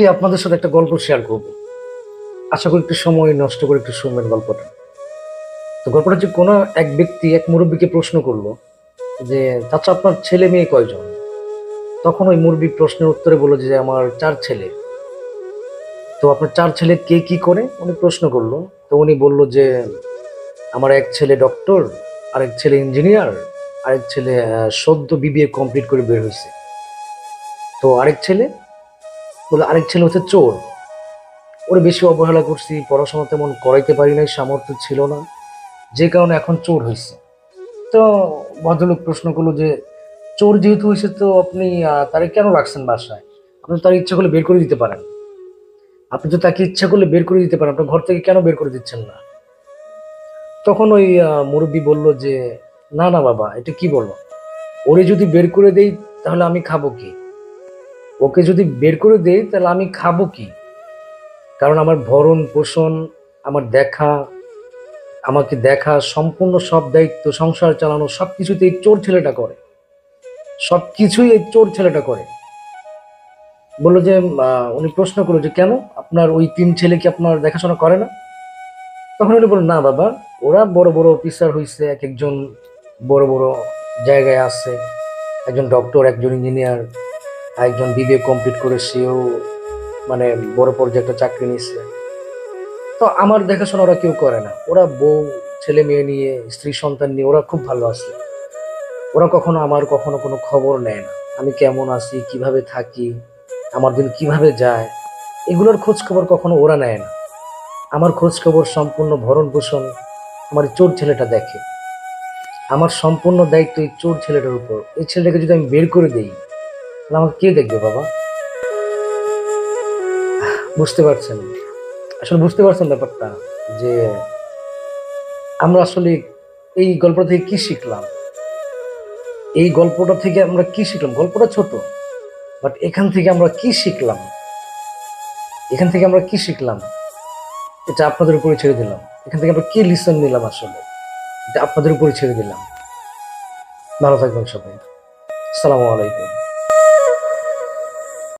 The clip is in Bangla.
আজকে আপনাদের সাথে একটা গল্প শেয়ার করব। আশা করি একটু সময় নষ্ট করে একটু শুনবেন গল্পটা। তো গল্পটা যে কোনো এক ব্যক্তি এক মুরব্বীকে প্রশ্ন করলো যে, চাচা আপনার ছেলে মেয়ে কয়জন? তখন ওই মুরব্বী প্রশ্নের উত্তরে বললো যে আমার 4 ছেলে। তো আপনার 4 ছেলে কে কি করে উনি প্রশ্ন করলো। তো উনি বলল যে আমার এক ছেলে ডক্টর, আরেক ছেলে ইঞ্জিনিয়ার, আরেক ছেলে সদ্য বিবিএ কমপ্লিট করে বের হয়েছে। তো আরেক ছেলে হচ্ছে চোর। ওরে বেশি অবহেলা করছি, পড়াশোনা তেমন করাইতে পারি নাই, সামর্থ্য ছিল না, যে কারণে এখন চোর হয়েছে। তো ভদ্রলোক প্রশ্ন করলো যে চোর যেহেতু হয়েছে তো আপনি তারে কেন রাখছেন বাসায়? আপনি তার ইচ্ছা করলে বের করে দিতে পারেন। আপনি তো তাকে ইচ্ছা করলে বের করে দিতে পারেন, আপনার ঘর থেকে কেন বের করে দিচ্ছেন না? তখন ওই মুরব্বী বলল যে না না বাবা, এটা কি বলো? ওরে যদি বের করে দেই তাহলে আমি খাবো কি? ওকে যদি বের করে দেই তাহলে আমি খাবো কি? কারণ আমার ভরণ পোষণ, আমার আমাকে দেখা সম্পূর্ণ সব দায়িত্ব, সংসার চালানো সবকিছুতে এই চোর ছেলেটা করে। সবকিছুই এই চোর ছেলেটা করে। বললো যে উনি প্রশ্ন করলো যে কেন আপনার ওই 3 ছেলে কি আপনার দেখাশোনা করে না? তখন উনি বলল না বাবা, ওরা বড় বড় অফিসার হয়েছে, এক একজন বড় বড় জায়গায় আছে। একজন ডক্টর, একজন ইঞ্জিনিয়ার, একজন বিবিএ কমপ্লিট করে সেও মানে বড় পর্যায়ে একটা চাকরি নিচ্ছে। তো আমার দেখাশোনা ওরা কেউ করে না। ওরা বউ, ছেলে মেয়ে নিয়ে, স্ত্রী সন্তান নিয়ে ওরা খুব ভালো আছে। ওরা কখনো কোনো খবর নেয় না, আমি কেমন আছি, কিভাবে থাকি, আমার দিন কিভাবে যায়, এগুলোর খোঁজ খবর কখনো ওরা নেয় না। আমার খোঁজ খবর সম্পূর্ণ ভরণ পোষণ আমার এই চোর ছেলেটা দেখে। আমার সম্পূর্ণ দায়িত্ব এই চোর ছেলেটার উপর। এই ছেলেটাকে যদি আমি বের করে দেই তাহলে আমাকে কে দেখবে বাবা? বুঝতে পারছেন? আসলে বুঝতে পারছেন ব্যাপারটা, যে আমরা আসলে এই গল্পটা থেকে কি শিখলাম? এই গল্পটা থেকে আমরা কি শিখলাম? গল্পটা ছোট, বাট এখান থেকে আমরা কি শিখলাম? এখান থেকে আমরা কি শিখলাম এটা আপনাদের উপরে ছেড়ে দিলাম। এখান থেকে আমরা কি লিসন নিলাম আসলে, এটা আপনাদের উপরে ছেড়ে দিলাম। ভালো থাকবেন সবাই। আসসালামু আলাইকুম।